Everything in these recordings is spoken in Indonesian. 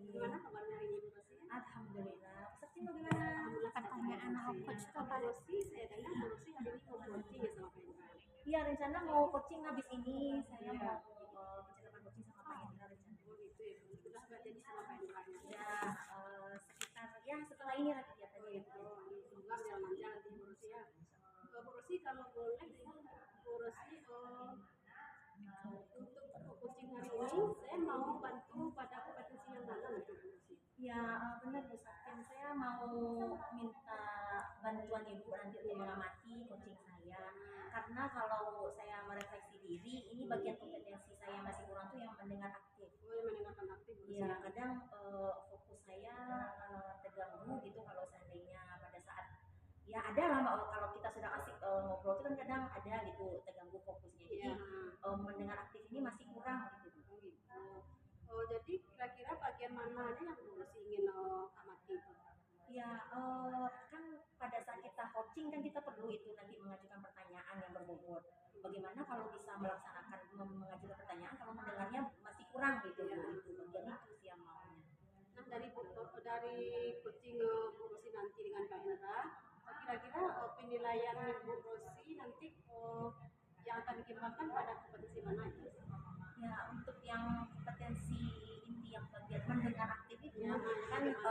Gimana kabarnya hari ini Bu Rosi? Alhamdulillah. Sakti bagaimana? Alhamdulillah Pertanyaan sehat, Bu coach Rosi. itu Bu apa? Rosi, saya dengar Bu Rosi hari ini mau coaching ya sama Pak Indra. Iya, rencana mau coaching habis ini. Saya Iya. mau percakapan coaching sama Pak Indra rencana. Oh gitu ya, Bu Rosi. Udah nggak jadi sama Pak Indra nya? Ya, sekitar ya setelah ini lah kegiatannya ya. Semoga jalan lancar nanti Bu Rosi ya. Bu Rosi kalau boleh Bu Rosi untuk coaching hari ini saya mau bantu pada kompetensi yang mana nanti Bu Rosi? Ya, benar Bu Sakti. Saya mau minta bantuan Ibu nanti untuk mengamati coaching saya. Karena kalau saya merefleksi diri, ini bagian kompetensi saya yang masih kurang tuh yang mendengar aktif. Oh, yang mendengarkan aktif Bu Rosi. Ya, kadang fokus saya terganggu gitu kalau seandainya pada saat ya ada lah Mbak, kalau kita sedang asik ngobrol itu kan kadang ada gitu terganggu fokusnya. Jadi mendengar aktif ini masih kurang gitu. Oh gitu. Oh, jadi kira-kira bagian mana aja yang Bu Rosi ingin amati itu? Ya, kan pada saat kita coaching kan kita perlu itu nanti mengajukan pertanyaan yang berbobot. Bagaimana kalau bisa melaksanakan mengajukan pertanyaan kalau mendengarnya masih kurang gitu Bu, itu bagian itu sih yang maunya. Nah, dari coaching Bu Rosi nanti dengan Pak Indra, kira-kira penilaian Bu Rosi nanti yang akan dikembangkan pada kompetensi mana itu? Ya, untuk yang kompetensi inti yang bagian mendengar aktif itu Ya, kan gitu.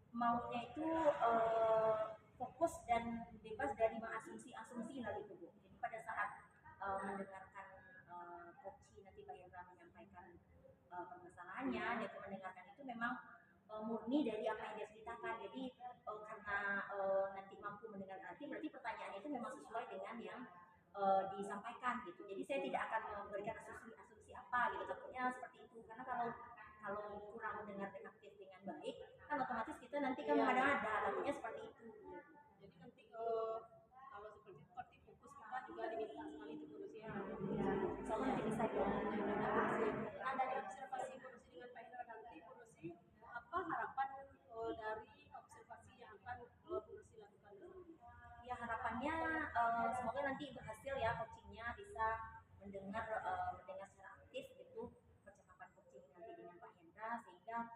maunya itu fokus dan bebas dari mengasumsi-asumsi lah gitu Bu. Jadi pada saat mendengarkan coaching nanti Pak Indra menyampaikan permasalahannya, dia mendengarkan itu memang murni dari apa yang dia ceritakan. Jadi karena nanti mampu mendengar arti, berarti pertanyaannya itu memang sesuai dengan yang disampaikan gitu. Jadi saya tidak akan memberikan asumsi apa gitu. Takutnya seperti itu. Karena kalau kurang mendengar aktif dengan baik, kan otomatis kita nanti kan mengada-ada. Takutnya seperti itu. Jadi nanti kalau seperti fokus kita juga diminta sekali itu Bu Rosi ya. Soalnya nanti bisa ya. Nah, dari observasi Bu Rosi dengan Pak Indra nanti Bu Rosi apa harapan dari observasi yang akan Bu Rosi lakukan? Ya harapannya semoga nanti berhasil ya coachingnya, bisa mendengar secara aktif gitu percakapan coaching nanti dengan Pak Hendra, sehingga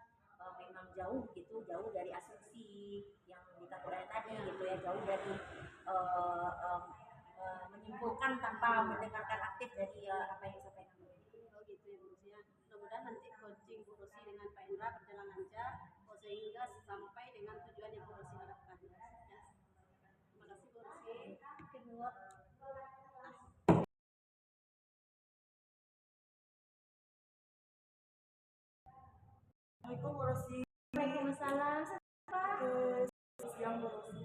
memang jauh dari asumsi yang ditakutin tadi gitu ya, jauh dari menyimpulkan tanpa mendengarkan aktif dari apa yang disampaikan. Oh gitu ya Bu Rosi ya. Mudah-mudahan nanti coaching Bu Rosi dengan Pak Indra berjalan lancar sehingga sampai dengan tujuan yang Bu Rosi harapkan. Ya. Terima kasih Bu Rosi. Kedua, Assalamualaikum Bu Rosi. Waalaikumsalam. Siang Bu Rosi.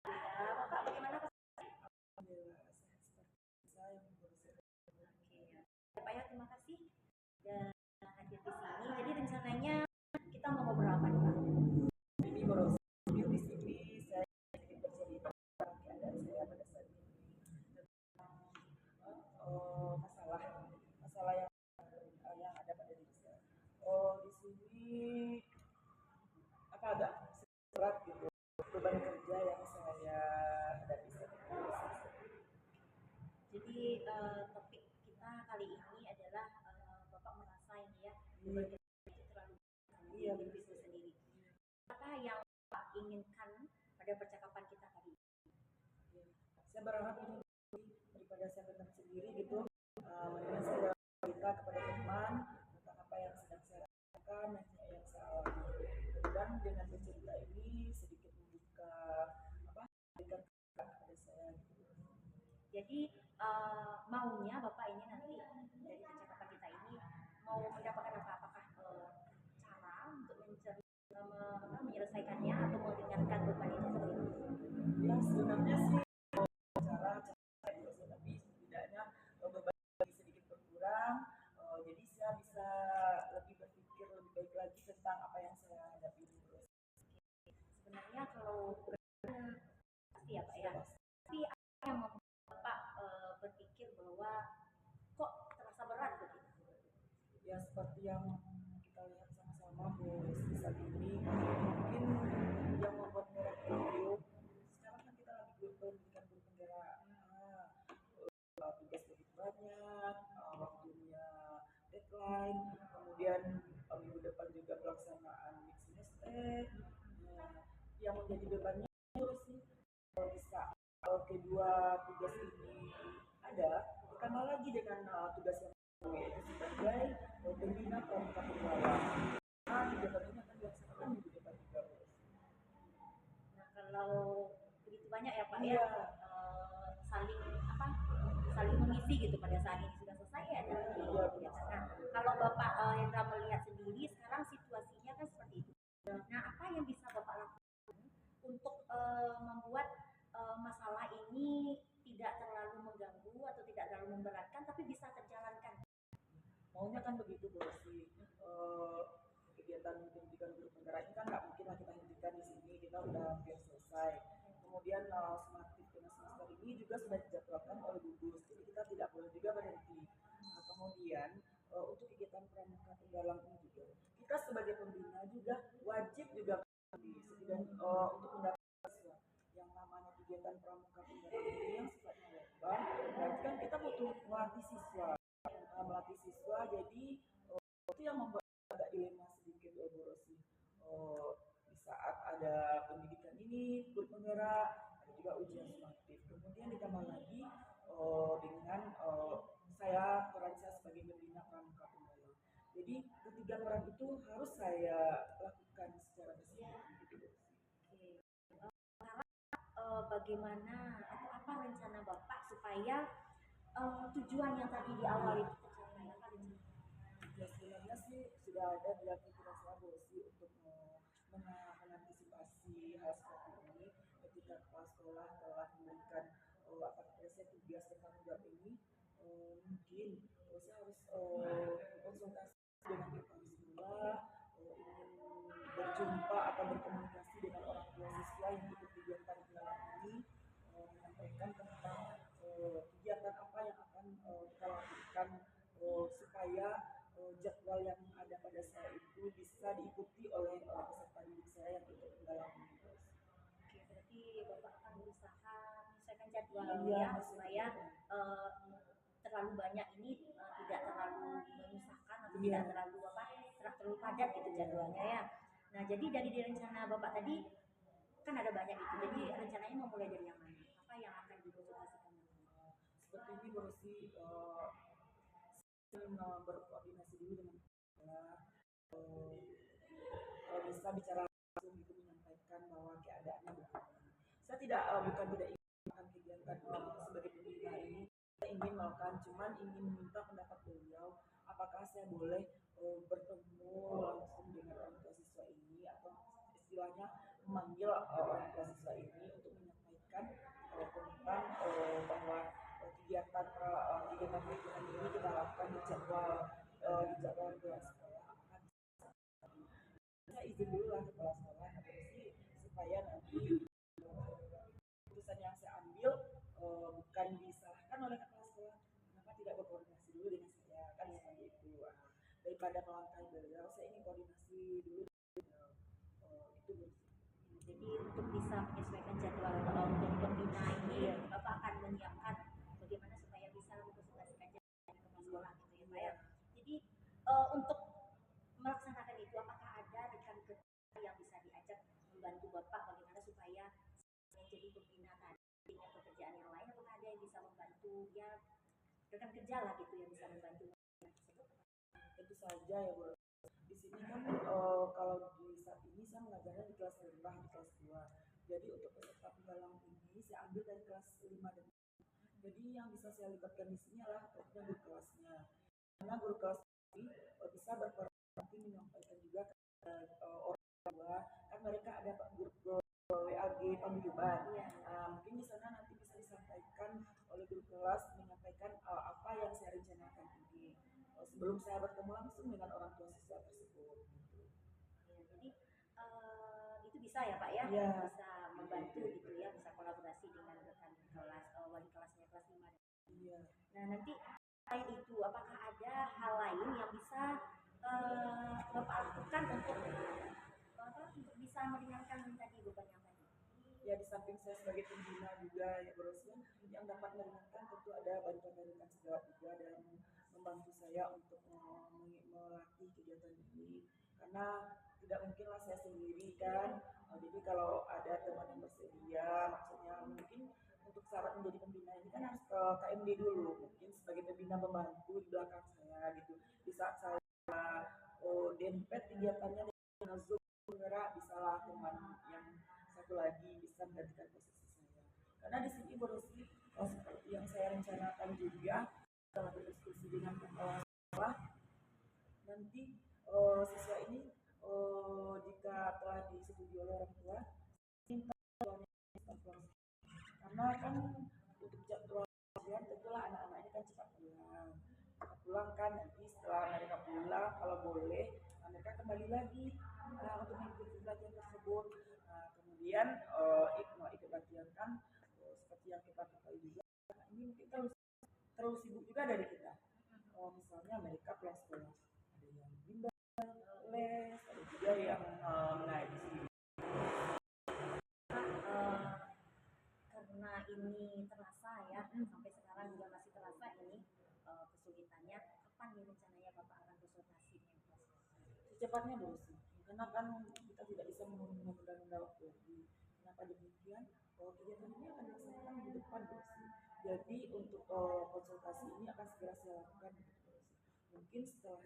Bapak bagaimana? Alhamdulillah sehat seperti saya Bu Rosi. Pak ya, terima kasih dan hadir di sini. Jadi rencananya kita mau ngobrol apa nih Pak? Ini Bu Rosi, di sini saya sedikit bercerita tentang keadaan saya pada saat ini tentang masalah yang ada pada diri saya. Di sini agak berat gitu beban kerja yang saya hadapi saat ini. Jadi topik kita kali ini adalah Bapak merasa ini ya beban kerja itu terlalu Iya, di bisnis sendiri. Apa yang Bapak inginkan pada percakapan kita kali ini? Saya berharap ini daripada saya tentang sendiri gitu, mendingan saya cerita kepada teman tentang apa yang sedang saya rasakan dan yang saya alami. Dan dengan bercerita ini sedikit membuka berikan kepada saya. Jadi maunya Bapak ini nanti dari percakapan kita ini mau mendapatkan apa? Apakah cara untuk menyelesaikannya atau mendengarkan beban itu seperti itu? Ya sebenarnya sih cara itu, tapi setidaknya beban sedikit berkurang, jadi saya bisa lebih berpikir lebih baik lagi tentang apa yang saya hadapi terus. Sebenarnya kalau pasti ya Pak ya, tapi apa yang membuat Bapak berpikir bahwa kok terasa berat begitu? Ya seperti yang kita lihat sama-sama Bu Rosi saat ini, mungkin yang membuat berat itu sekarang kan kita lagi pendidikan berpenggaraan, tugas lebih banyak, waktunya deadline, kemudian yang menjadi bebannya terus sih bisa kedua tugas ini ada ditambah lagi dengan tugas yang kedua yaitu sebagai pembina pramuka pegawai. Nah, kegiatan ini akan dilaksanakan minggu depan juga. Nah, kalau begitu banyak ya Pak Iya. ya, saling apa, saling mengisi gitu pada saat ini sudah selesai ya dari kegiatan. Nah, kalau Bapak Hendra melihat sendiri sekarang situasinya kan seperti itu. Nah, apa yang bisa Bapak lakukan untuk membuat masalah ini tidak terlalu mengganggu atau tidak terlalu memberatkan, tapi bisa terjalankan? Maunya kan begitu bro sih. Kegiatan pendidikan guru penggerak ini kan nggak mungkin lah kita hentikan di sini, kita udah hampir selesai. Kemudian smart dengan semester ini juga sudah dijadwalkan oleh gugus, jadi kita tidak boleh juga berhenti. Nah, kemudian untuk kegiatan pramuka penggalang ini juga kita sebagai pembina juga wajib juga setidaknya untuk mendapat yang namanya kegiatan pramuka penggalang ini yang sifatnya lomba. Berarti kan kita butuh melatih siswa, jadi itu yang membuat agak dilema sedikit Bu Rosi. Di saat ada pendidikan ini guru penggerak, ada juga ujian sumatif, kemudian ditambah lagi dengan saya peran saya sebagai pembina pramuka penggalang. Jadi ketiga peran itu harus saya lakukan secara bersamaan gitu. Bagaimana atau apa rencana Bapak supaya tujuan yang tadi di awal itu tercapai? Apa rencana? Ya sebenarnya sih sudah ada di pikiran saya sih untuk mengantisipasi hal seperti ini ketika kepala sekolah telah memberikan apa saya tugas ke tanggung jawab ini. Mungkin saya harus konsultasi dengan kepala sekolah, ingin berjumpa atau berkomunikasi dengan orang tua siswa yang ikut kegiatan penggalang ini, menyampaikan tentang kegiatan apa yang akan kita lakukan supaya jadwal yang ada pada saya itu bisa diikuti oleh peserta didik saya yang ikut penggalang ini. Oke, berarti Bapak akan berusaha menyesuaikan jadwal Iya, ya supaya terlalu banyak ini tidak terlalu menyusahkan atau tidak terlalu terlalu padat gitu jadwalnya ya. Nah, jadi dari rencana Bapak tadi kan ada banyak itu. Jadi rencananya mau mulai dari yang mana? Apa yang akan dikonsultasikan nanti? Seperti ini Rosi, berkoordinasi dulu dengan sekolah, kalau bisa bicara langsung gitu menyampaikan bahwa keadaannya begini. Saya bukan tidak ingin melakukan kegiatan sebagai pembina ini, saya ingin melakukan, cuman ingin meminta pendapat beliau, apakah saya boleh bertemu langsung dengan orang tua siswa ini atau istilahnya memanggil orang tua siswa ini untuk menyampaikan tentang bahwa kegiatan kegiatan ini kita lakukan di jadwal kelas sekolah. Saya izin dulu lah kepala sekolah sih supaya nanti keputusan yang saya ambil bukan disalahkan oleh kepala sekolah, kenapa tidak berkoordinasi dulu dengan saya, kan seperti itu. Daripada melangkahi beliau, saya ingin koordinasi dulu itu. Jadi untuk bisa menyesuaikan jadwal untuk pembina ini, Bapak akan menyiapkan bagaimana supaya bisa mengkonsultasikan jadwal di kepala sekolah gitu ya Pak ya. Jadi untuk melaksanakan itu, apakah ada rekan kerja yang bisa diajak membantu Bapak bagaimana supaya menjadi pembina tadi dengan pekerjaan yang lain, apakah ada yang bisa membantu ya rekan kerja lah gitu yang bisa membantu tersebut? Tentu saja ya Bu. Di sini kan kalau di saat ini saya mengajarnya di kelas rendah, di kelas 2. Jadi untuk peserta penggalang ini saya ambil dari kelas 5 dan 6. Jadi yang bisa saya libatkan di sini adalah guru kelasnya. Karena guru kelas ini bisa berkoordinasi menyampaikan juga ke orang tua, kan mereka ada grup WAG paguyuban. Mungkin di sana nanti bisa disampaikan oleh guru kelas menyampaikan apa yang saya rencanakan ini sebelum saya bertemu langsung dengan orang tua siswa tersebut. Ya, jadi itu bisa ya Pak ya, ya. Bisa membantu gitu ya, bisa kolaborasi dengan rekan kelas, wali kelasnya kelas 5 dan Iya. Nah nanti selain itu, apakah ada hal lain yang bisa Bapak lakukan untuk bisa meringankan tadi beban yang tadi? Ya di samping saya sebagai pembina juga ya Brosnya, yang dapat meringankan tentu ada bantuan dari rekan sejawat juga dalam membantu saya untuk melatih kegiatan ini, karena tidak mungkin lah saya sendiri kan. Jadi kalau ada teman yang bersedia, maksudnya mungkin untuk syarat menjadi pembina ini kan harus ke KMD dulu, mungkin sebagai pembina pembantu di belakang saya gitu. Di saat saya dempet kegiatannya dengan Zoom bergerak, bisalah teman yang satu lagi bisa menggantikan posisi saya. Karena di sini Borosi seperti yang saya rencanakan juga setelah berdiskusi dengan kepala sekolah, nanti siswa ini jika telah disetujui oleh orang tua minta jadwalnya karena kan untuk jadwal ujian tentulah anak-anak ini kan cepat pulang kan, nanti setelah mereka pulang kalau boleh mereka kembali lagi untuk mengikuti pelatihan tersebut. Kemudian ikut latihan kan seperti yang kita ketahui juga ini mungkin terlalu sibuk juga dari kita. Misalnya mereka pulang sekolah ada yang bimbel, les, ada juga yang mengaji. Karena ini terasa ya, sampai sekarang juga masih terasa ini kesulitannya. Kapan nih rencananya Bapak akan konsultasi dengan kelas? Secepatnya dulu sih, karena kan kita tidak bisa menunda-nunda waktu lagi. Kenapa demikian? Kegiatan ini akan dilaksanakan di depan dulu sih. Jadi untuk konsultasi ini akan segera saya lakukan. Mungkin setelah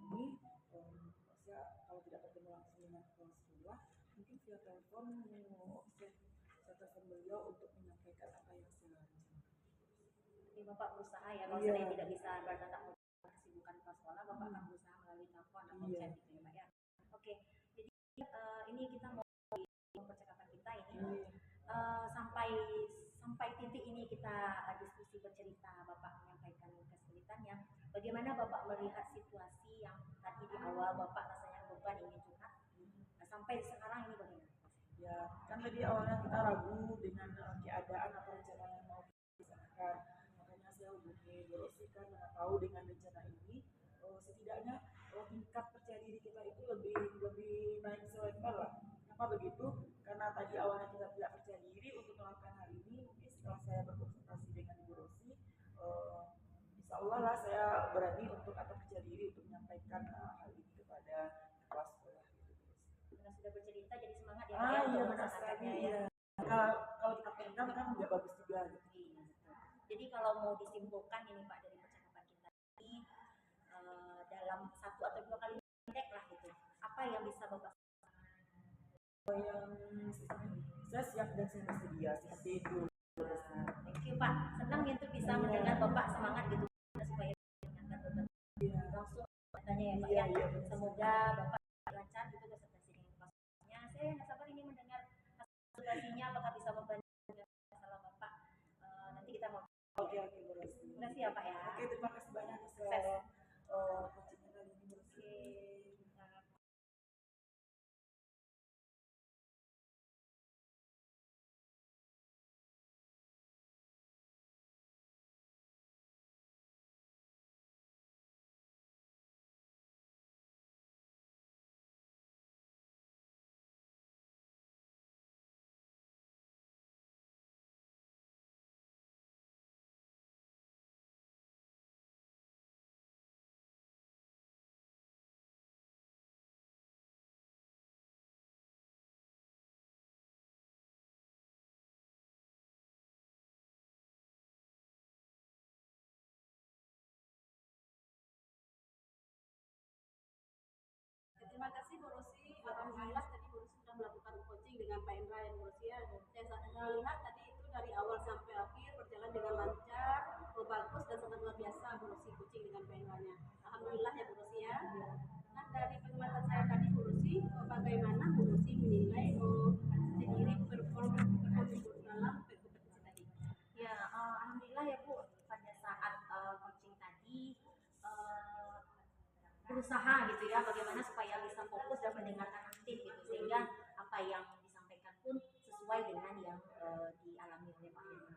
ini saya kalau tidak ketemu langsung dengan kepala sekolah, mungkin via telepon saya telepon beliau untuk menyampaikan apa yang saya rencanakan. Jadi Bapak berusaha ya, kalau Iya. saya tidak bisa bertatap muka kesibukan kelas sekolah, Bapak akan berusaha melalui telepon atau Iya. chat gitu ya Pak ya. Oke, jadi ini kita mau di percakapan kita ini sampai titik ini kita diskusi bercerita, Bapak menyampaikan kesulitannya. Bagaimana Bapak melihat situasi yang tadi di awal Bapak rasanya beban ingin curhat, sampai sekarang ini bagaimana? Ya, kan tadi awalnya kita ragu dengan keadaan atau rencana yang mau dilaksanakan. Makanya saya hubungi Borosi kan mana tahu dengan rencana ini setidaknya tingkat percaya diri kita itu lebih naik selevel lah. Kenapa begitu? Karena tadi awalnya kita tidak percaya diri untuk melakukan hal ini. Mungkin setelah saya berkonsultasi dengan Borosi, insya Allah lah saya berani untuk atau percaya diri untuk menyampaikan hal ini kepada kepala sekolah. Karena sudah bercerita jadi semangat ya Pak ya untuk Iya benar melaksanakannya sekali. ya. Iya. Kalau kita pendam kan nggak bagus juga gitu. Iya, betul. Jadi kalau mau disimpulkan ini Pak dari percakapan kita ini dalam satu atau dua kali pendek lah gitu, apa yang bisa Bapak? Yang saya siap dan saya bersedia seperti itu. Thank you Pak, senang itu bisa mendengar Bapak semangat gitu supaya mengingatkan beban langsung katanya ya Pak ya. Semoga Bapak lancar gitu presentasi dengan kelasnya. Saya nggak sabar ini mendengar presentasinya, apakah bisa membantu masalah Bapak. Nanti kita mau. Oke, Borosi. Terima kasih ya Pak ya. Oke, terima kasih banyak atas Sukses. coaching kali ini Borosi. Terima kasih Borosi. Alhamdulillah tadi Borosi sudah melakukan coaching dengan Pak Indra ya Borosi ya. Saya lihat tadi itu dari awal sampai akhir berjalan dengan lancar, bagus dan sangat luar biasa Borosi coaching dengan Pak Indra-nya. Alhamdulillah ya Borosi ya. Nah dari pengamatan saya tadi Borosi, bagaimana Borosi menilai sendiri performa dalam berkompetisi tadi? Ya, alhamdulillah ya Bu, pada saat coaching tadi berusaha gitu ya bagaimana supaya bisa fokus dan mendengarkan aktif gitu sehingga apa yang disampaikan pun sesuai dengan yang dialami oleh Pak Hendra.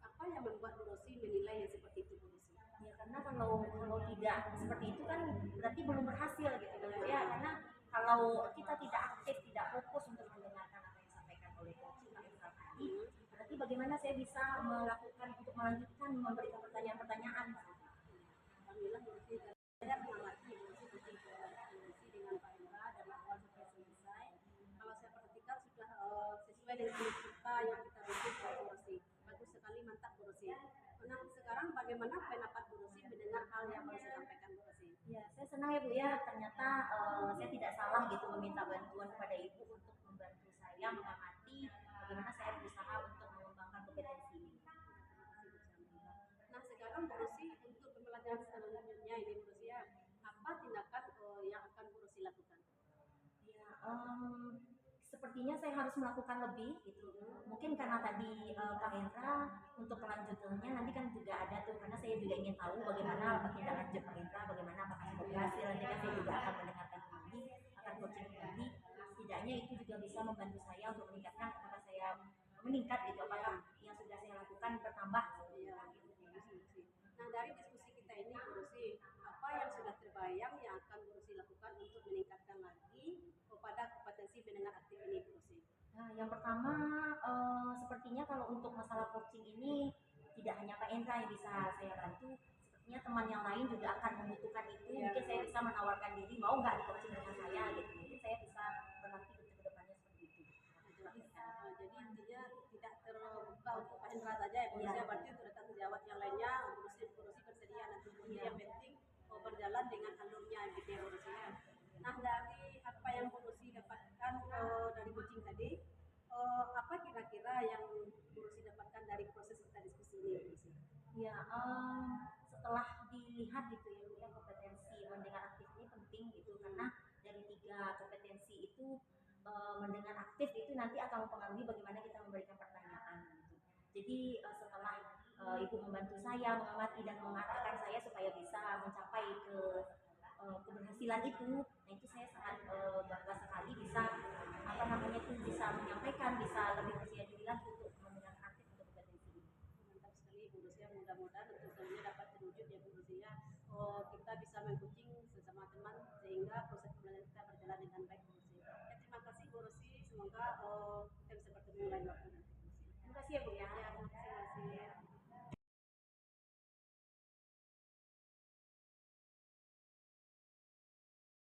Apa yang membuat Borosi menilai yang seperti itu Borosi? Ya karena kalau tidak seperti itu kan berarti belum berhasil gitu ya, karena kalau kita tidak aktif, tidak fokus untuk mendengarkan apa yang disampaikan oleh coaching Pak Hendra tadi, berarti bagaimana saya bisa melakukan untuk melanjutkan memberikan pertanyaan-pertanyaan. Alhamdulillah Borosi saya mengamati Borosi dengan Pak Indra bagaimana pendapat Bu Rosi mendengar hal yang baru saya sampaikan Bu Rosi? Ya, saya senang ya Bu ya, ternyata saya tidak salah gitu meminta bantuan kepada Ibu untuk membantu saya mengamati bagaimana saya berusaha untuk mengembangkan kompetensi ini. Nah sekarang Bu Rosi untuk pembelajaran selanjutnya ini Bu Rosi ya, apa tindakan yang akan Bu Rosi lakukan? Ya, sepertinya saya harus melakukan lebih gitu. Mungkin karena tadi Pak Hendra untuk kelanjutannya nanti kan juga ada tuh, karena saya juga ingin tahu bagaimana tindak lanjut Pak Hendra, bagaimana apakah sudah berhasil. Nanti kan saya juga akan mendengarkan kembali, akan coaching kembali. Setidaknya itu juga bisa membantu saya untuk meningkatkan apakah saya meningkat gitu, apakah yang sudah saya lakukan bertambah. Iya, bagus Bu Rosi. Nah dari diskusi kita ini Bu Rosi, apa yang sudah terbayang yang akan Bu Rosi lakukan untuk meningkatkan lagi kepada kompetensi pendengar aktif ini Bu Rosi? Nah, yang pertama sepertinya kalau untuk masalah coaching ini tidak hanya Pak Endra yang bisa saya bantu, sepertinya teman yang lain juga akan membutuhkan itu. Mungkin saya bisa menawarkan diri, mau nggak di coaching dengan saya gitu. Mungkin saya bisa berlatih untuk kedepannya seperti itu. Jadi intinya tidak terbuka untuk Pak Hendra saja ya Bu Rosi, Iya. berarti untuk rekan sejawat yang lainnya Bu Rosi bersedia nanti Bu Rosi, yang penting berjalan dengan alurnya gitu ya Bu Rosi ya. Nah dari apa yang Bu Rosi dapatkan dari coaching tadi, apa kira-kira yang Bu Rosi dapatkan dari proses kita diskusi ini Bu Rosi? Ya, setelah dilihat gitu ya Bu ya, kompetensi mendengar aktif ini penting gitu, karena dari 3 kompetensi itu mendengar aktif itu nanti akan mempengaruhi bagaimana kita memberikan pertanyaan gitu. Jadi setelah Ibu membantu saya mengamati dan mengarahkan saya supaya bisa mencapai keberhasilan itu, nah itu saya sangat bangga sekali bisa apa namanya itu bisa menyampaikan, bisa lebih percaya diri lagi untuk mendengarkan aktif untuk kompetensi ini. Mantap sekali Bu Rosi, mudah-mudahan untuk semuanya dapat terwujud ya Bu Rosi ya. Kita bisa mengcoaching sesama teman sehingga proses pembelajaran kita berjalan dengan baik Bu Rosi. Ya, terima kasih Bu Rosi, semoga